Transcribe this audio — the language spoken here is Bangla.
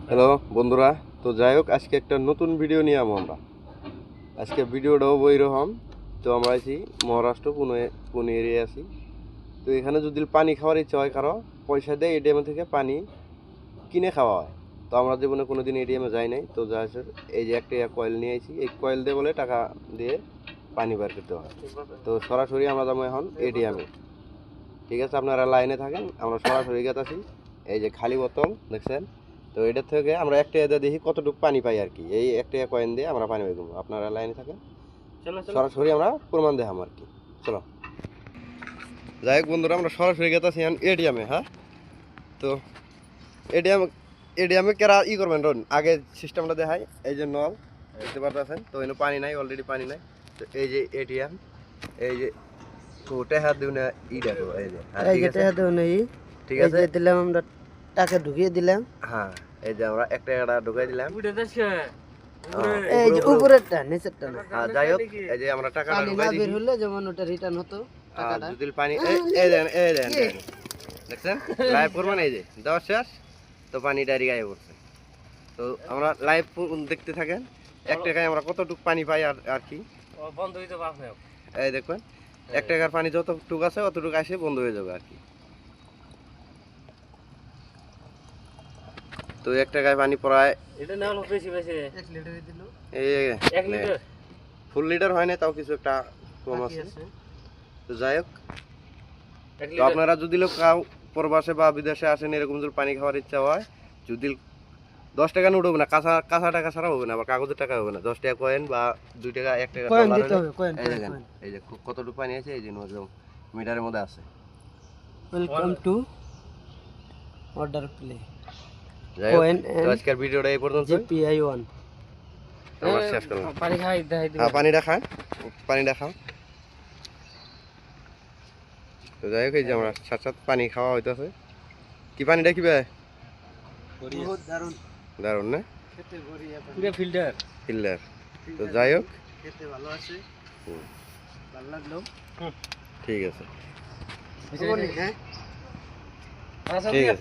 হ্যালো বন্ধুরা, তো যাই হোক আজকে একটা নতুন ভিডিও নিয়ে আমরা আজকে ভিডিওটাও বইরকম। তো আমরা আছি মহারাষ্ট্র পুনে এরিয়া আছি। তো এখানে যদি পানি খাওয়ার ইচ্ছা হয় কারো, পয়সা দেয় এটিএম থেকে পানি কিনে খাওয়া হয়। তো আমরা জীবনে কোনো দিন এটিএমে যাই নাই। তো যা আছে এই যে একটা কয়েল নিয়ে আইছি, এই কয়েল দিয়ে বলে টাকা দিয়ে পানি বার করতে হয়। তো সরাসরি আমরা যাবো এখন এটিএমে। ঠিক আছে, আপনারা লাইনে থাকেন, আমরা সরাসরি গেতাছি। এই যে খালি বোতল দেখছেন, তো এটার থেকে আমরা একটা দিয়ে দেখি কতটুকু পানি পাই আর কি। এই একটা কয়েন দিয়ে আমরা পানি পাই, আপনারা লাইনে থাকেন, সরাসরি আমরা প্রমাণ দেখাম আর কি। চলো যাই হোক বন্ধুরা, আমরা সরাসরি গেতাছি এখন এটিএমে। হ্যাঁ, তো এটিএমে কেরা করবেন রন আগে সিস্টেমটা দেখাই। এই যে নল দেখতে পারতেছেন, তো এনে পানি নাই, অলরেডি পানি নাই। তো এই যে এটিএম, এই যে হাত দিও না দেখো, এই যে ঠিক আছে, দিলাম আমরা টাকা ঢুকিয়ে দিলাম। হ্যাঁ এই যে আমরা একটা ঢুকাই দিলাম। এই যে উপরেরটা নিচেরটা না। হ্যাঁ যাই হোক, এই যে আমরা টাকাটা পানি না ঢুকাই বের দিই। হলে যেমন ওটা রিটার্ন হতো টাকাটা। যদি পানি এই দেন দেখছেন লাইভ করবেন, এই যে দেওয়া শেষ, তো পানি ডাইরেক্ট গায়ে পড়ছে। তো আমরা লাইভ দেখতে থাকেন, এক টাকায় আমরা কতটুকু পানি পাই আর কি। এই দেখবেন এক টাকার পানি যতটুকু আছে অতটুকু আসে বন্ধ হয়ে যাবে আর কি। তো এক টাকায় পানি প্রায় ফুল লিটার হয় না, তাও কিছু একটা কম আছে। তো যাই হোক, তো আপনারা যদি কাউ প্রবাসে বা বিদেশে আসেন, এরকম যদি পানি খাওয়ার ইচ্ছা হয়, যদি 10 টাকা নোট হবে না, কাঁচা টাকা ছাড়া হবে না, বা কাগজের টাকা হবে না, 10 টাকা কয়েন বা 2 টাকা 1 টাকা এই যে কতটুকু পানি আছে, এই যে মিটারের মধ্যে আছে। ওয়েলকাম টু অর্ডার প্লে যাই হোক, তো আজকের ভিডিওটা এই পর্যন্ত, জিপিআই 1 আমরা শেষ করলাম। পানি খাই দেখাই দিই। হ্যাঁ পানিটা খাও। তো যাই হোক, এই যে আমরা সাথে পানি খাওয়া হইতেছে। কি পানিটা কি ভাই? বহুত দারুণ দারুণ না, খেতে বড়িয়া পুরো ফিল্টার। তো যাই হোক, খেতে ভালো আছে, ভালো লাগলো। ঠিক আছে, হ্যাঁ ঠিক আছে।